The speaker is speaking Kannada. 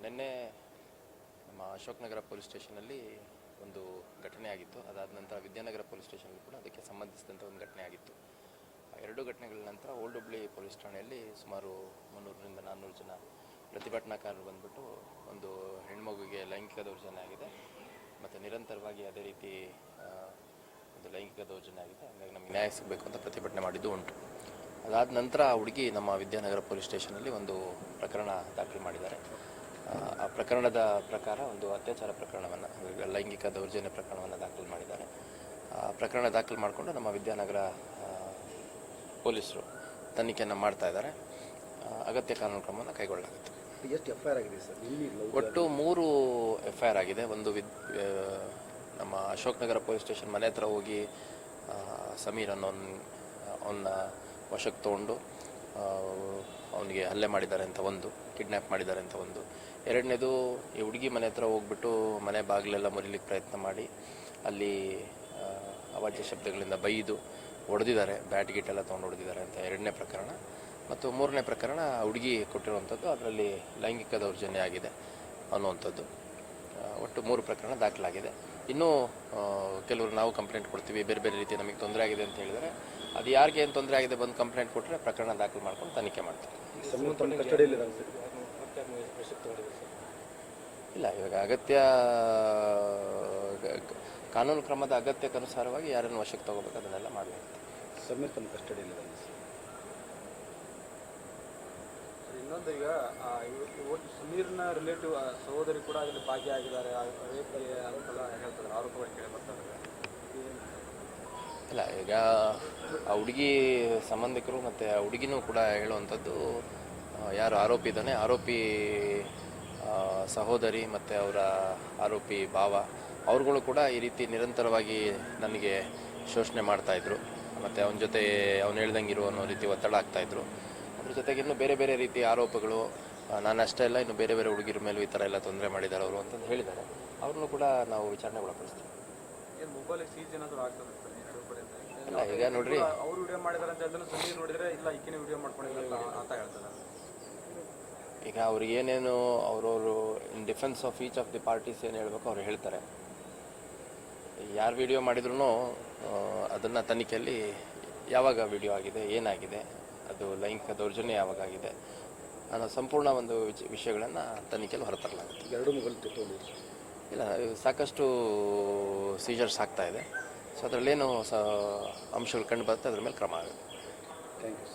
ನಿನ್ನೆ ನಮ್ಮ ಅಶೋಕನಗರ ಪೊಲೀಸ್ ಸ್ಟೇಷನಲ್ಲಿ ಒಂದು ಘಟನೆ ಆಗಿತ್ತು. ಅದಾದ ನಂತರ ವಿದ್ಯಾನಗರ ಪೊಲೀಸ್ ಸ್ಟೇಷನಲ್ಲಿ ಕೂಡ ಅದಕ್ಕೆ ಸಂಬಂಧಿಸಿದಂಥ ಒಂದು ಘಟನೆ ಆಗಿತ್ತು. ಎರಡು ಘಟನೆಗಳ ನಂತರ ಓಲ್ಡ್ ಹುಬ್ಳಿ ಪೊಲೀಸ್ ಠಾಣೆಯಲ್ಲಿ ಸುಮಾರು 300ರಿಂದ 400 ಜನ ಪ್ರತಿಭಟನಾಕಾರರು ಬಂದ್ಬಿಟ್ಟು ಒಂದು ಹೆಣ್ಮಗುವಿಗೆ ಲೈಂಗಿಕ ದೌರ್ಜನ್ಯ ಆಗಿದೆ ಮತ್ತು ನಿರಂತರವಾಗಿ ಅದೇ ರೀತಿ ಒಂದು ಲೈಂಗಿಕ ದೌರ್ಜನ್ಯ ಆಗಿದೆ. ಹಾಗಾಗಿ ನಮಗೆ ನ್ಯಾಯ ಸಿಗಬೇಕು ಅಂತ ಪ್ರತಿಭಟನೆ ಮಾಡಿದ್ದು ಉಂಟು. ಅದಾದ ನಂತರ ಆ ಹುಡುಗಿ ನಮ್ಮ ವಿದ್ಯಾನಗರ ಪೊಲೀಸ್ ಸ್ಟೇಷನಲ್ಲಿ ಒಂದು ಪ್ರಕರಣ ದಾಖಲು ಮಾಡಿದ್ದಾರೆ. ಆ ಪ್ರಕರಣದ ಪ್ರಕಾರ ಒಂದು ಅತ್ಯಾಚಾರ ಪ್ರಕರಣವನ್ನು, ಲೈಂಗಿಕ ದೌರ್ಜನ್ಯ ಪ್ರಕರಣವನ್ನು ದಾಖಲು ಮಾಡಿದ್ದಾರೆ. ಆ ಪ್ರಕರಣ ದಾಖಲು ಮಾಡಿಕೊಂಡು ನಮ್ಮ ವಿದ್ಯಾನಗರ ಪೊಲೀಸರು ತನಿಖೆಯನ್ನು ಮಾಡ್ತಾ ಇದ್ದಾರೆ. ಅಗತ್ಯ ಕಾನೂನು ಕ್ರಮವನ್ನು ಕೈಗೊಳ್ಳಲಾಗುತ್ತೆ. ಎಷ್ಟು ಎಫ್ ಐ ಆರ್ ಆಗಿದೆ ಸರ್? ಒಟ್ಟು 3 FIR ಆಗಿದೆ. ಒಂದು ನಮ್ಮ ಅಶೋಕನಗರ ಪೊಲೀಸ್ ಸ್ಟೇಷನ್ ಮನೆ ಹತ್ರ ಹೋಗಿ ಸಮೀರ್ ಅವನ್ನ ವಶಕ್ಕೆ ತೊಗೊಂಡು ಅವನಿಗೆ ಹಲ್ಲೆ ಮಾಡಿದ್ದಾರೆ ಅಂತ ಒಂದು, ಕಿಡ್ನ್ಯಾಪ್ ಮಾಡಿದ್ದಾರೆ ಅಂತ ಒಂದು. ಎರಡನೇದು, ಈ ಹುಡುಗಿ ಮನೆ ಹತ್ರ ಹೋಗ್ಬಿಟ್ಟು ಮನೆ ಬಾಗಿಲೆಲ್ಲ ಮುರಿಲಿಕ್ಕೆ ಪ್ರಯತ್ನ ಮಾಡಿ ಅಲ್ಲಿ ಅವಾಚ್ಯ ಶಬ್ದಗಳಿಂದ ಬೈದು ಹೊಡೆದಿದ್ದಾರೆ, ಬ್ಯಾಟ್ ಗೀಟ್ ಎಲ್ಲ ತೊಗೊಂಡು ಹೊಡೆದಿದ್ದಾರೆ ಅಂತ ಎರಡನೇ ಪ್ರಕರಣ. ಮತ್ತು ಮೂರನೇ ಪ್ರಕರಣ ಹುಡುಗಿ ಕೊಟ್ಟಿರುವಂಥದ್ದು, ಅದರಲ್ಲಿ ಲೈಂಗಿಕ ದೌರ್ಜನ್ಯ ಆಗಿದೆ ಅನ್ನುವಂಥದ್ದು. ಒಟ್ಟು 3 ಪ್ರಕರಣ ದಾಖಲಾಗಿದೆ. ಇನ್ನೂ ಕೆಲವರು ನಾವು ಕಂಪ್ಲೇಂಟ್ ಕೊಡ್ತೀವಿ, ಬೇರೆ ಬೇರೆ ರೀತಿ ನಮಗೆ ತೊಂದರೆ ಆಗಿದೆ ಅಂತ ಹೇಳಿದರೆ, ಅದು ಯಾರಿಗೆ ಏನು ತೊಂದರೆ ಆಗಿದೆ ಬಂದು ಕಂಪ್ಲೇಂಟ್ ಕೊಟ್ಟರೆ ಪ್ರಕರಣ ದಾಖಲು ಮಾಡ್ಕೊಂಡು ತನಿಖೆ ಮಾಡ್ತಾರೆ. ಇಲ್ಲ, ಇವಾಗ ಅಗತ್ಯ ಕಾನೂನು ಕ್ರಮದ ಅಗತ್ಯಕ್ಕನುಸಾರವಾಗಿ ಯಾರನ್ನು ವಶಕ್ಕೆ ತಗೋಬೇಕು ಅದನ್ನೆಲ್ಲ ಮಾಡಲಾಗುತ್ತೆ. ಸಮೀರ್ ತಮ್ಮ ಕಸ್ಟಡಿಯಲ್ಲಿದೆ. ಇನ್ನೊಂದು, ಈಗ ಸಮೀರ್ನ ರಿಲೇಟಿವ್ ಸಹೋದರಿ ಕೂಡ ಅದರಲ್ಲಿ ಭಾಗಿಯಾಗಿದ್ದಾರೆ, ರೇಪಲ್ಲಿ ಅಂತೆಲ್ಲ ಹೇಳ್ತಾರೆ, ಆರೋಪಗಳು ಕೇಳಿ ಬರ್ತಾರೆ. ಇಲ್ಲ, ಈಗ ಆ ಹುಡುಗಿ ಸಂಬಂಧಿಕರು ಮತ್ತು ಆ ಹುಡುಗಿನೂ ಕೂಡ ಹೇಳುವಂಥದ್ದು, ಯಾರು ಆರೋಪಿ ಇದ್ದಾನೆ, ಆರೋಪಿ ಸಹೋದರಿ ಮತ್ತು ಅವರ ಆರೋಪಿ ಭಾವ, ಅವ್ರುಗಳು ಕೂಡ ಈ ರೀತಿ ನಿರಂತರವಾಗಿ ನನಗೆ ಶೋಷಣೆ ಮಾಡ್ತಾಯಿದ್ರು ಮತ್ತು ಅವನ ಜೊತೆ ಅವನು ಹೇಳ್ದಂಗೆ ಇರೋ ಅನ್ನೋ ರೀತಿ ಒತ್ತಡ ಆಗ್ತಾಯಿದ್ರು. ಅದ್ರ ಜೊತೆಗೆ ಇನ್ನೂ ಬೇರೆ ಬೇರೆ ರೀತಿಯ ಆರೋಪಗಳು, ನಾನು ಅಷ್ಟೇ ಇಲ್ಲ, ಇನ್ನು ಬೇರೆ ಬೇರೆ ಹುಡುಗಿರ ಮೇಲೂ ಈ ಥರ ಎಲ್ಲ ತೊಂದರೆ ಮಾಡಿದ್ದಾರೆ ಅವರು ಅಂತಂದು ಹೇಳಿದ್ದಾರೆ. ಅವ್ರನ್ನೂ ಕೂಡ ನಾವು ವಿಚಾರಣೆ ಒಳಪಡಿಸ್ತೀವಿ. ಇಲ್ಲ, ಈಗ ನೋಡ್ರಿ, ಅವರು ವಿಡಿಯೋ ಮಾಡಿದಾರೆ ಅಂತ ಹೇಳಿದ್ರೆ ಸಮೀರ್ ನೋಡಿದ್ರೆ ಇಲ್ಲ ಈಕಿನ ವಿಡಿಯೋ ಮಾಡ್ಕೊಂಡಿಲ್ಲ ಅಂತ ಹೇಳ್ತಾರೆ. ಈಗ ಅವ್ರಿಗೆ ಏನೇನು ಅವರವರು in defence of each of the parties ಏನು ಹೇಳಬೇಕು ಅವ್ರು ಹೇಳ್ತಾರೆ. ಯಾರು ವಿಡಿಯೋ ಮಾಡಿದ್ರು ಅದನ್ನು ತನಿಖೆಯಲ್ಲಿ ಯಾವಾಗ ವಿಡಿಯೋ ಆಗಿದೆ, ಏನಾಗಿದೆ, ಅದು ಲೈಂಗಿಕ ದೌರ್ಜನ್ಯ ಯಾವಾಗ ಆಗಿದೆ ಅನ್ನೋ ಸಂಪೂರ್ಣ ಒಂದು ವಿಷಯಗಳನ್ನು ತನಿಖೆಯಲ್ಲಿ ಹೊರತರಲಾಗುತ್ತೆ. 2 ಮೊಬೈಲ್ ತೊಗೊಂಡು ಇಲ್ಲ, ಸಾಕಷ್ಟು ಸೀಜರ್ಸ್ ಆಗ್ತಾ ಇದೆ. ಸೊ ಅದರಲ್ಲೇನು ಅಂಶಗಳು ಕಂಡು ಬರುತ್ತೆ, ಅದ್ರ ಮೇಲೆ ಕ್ರಮ ಆಗುತ್ತೆ. Thank you.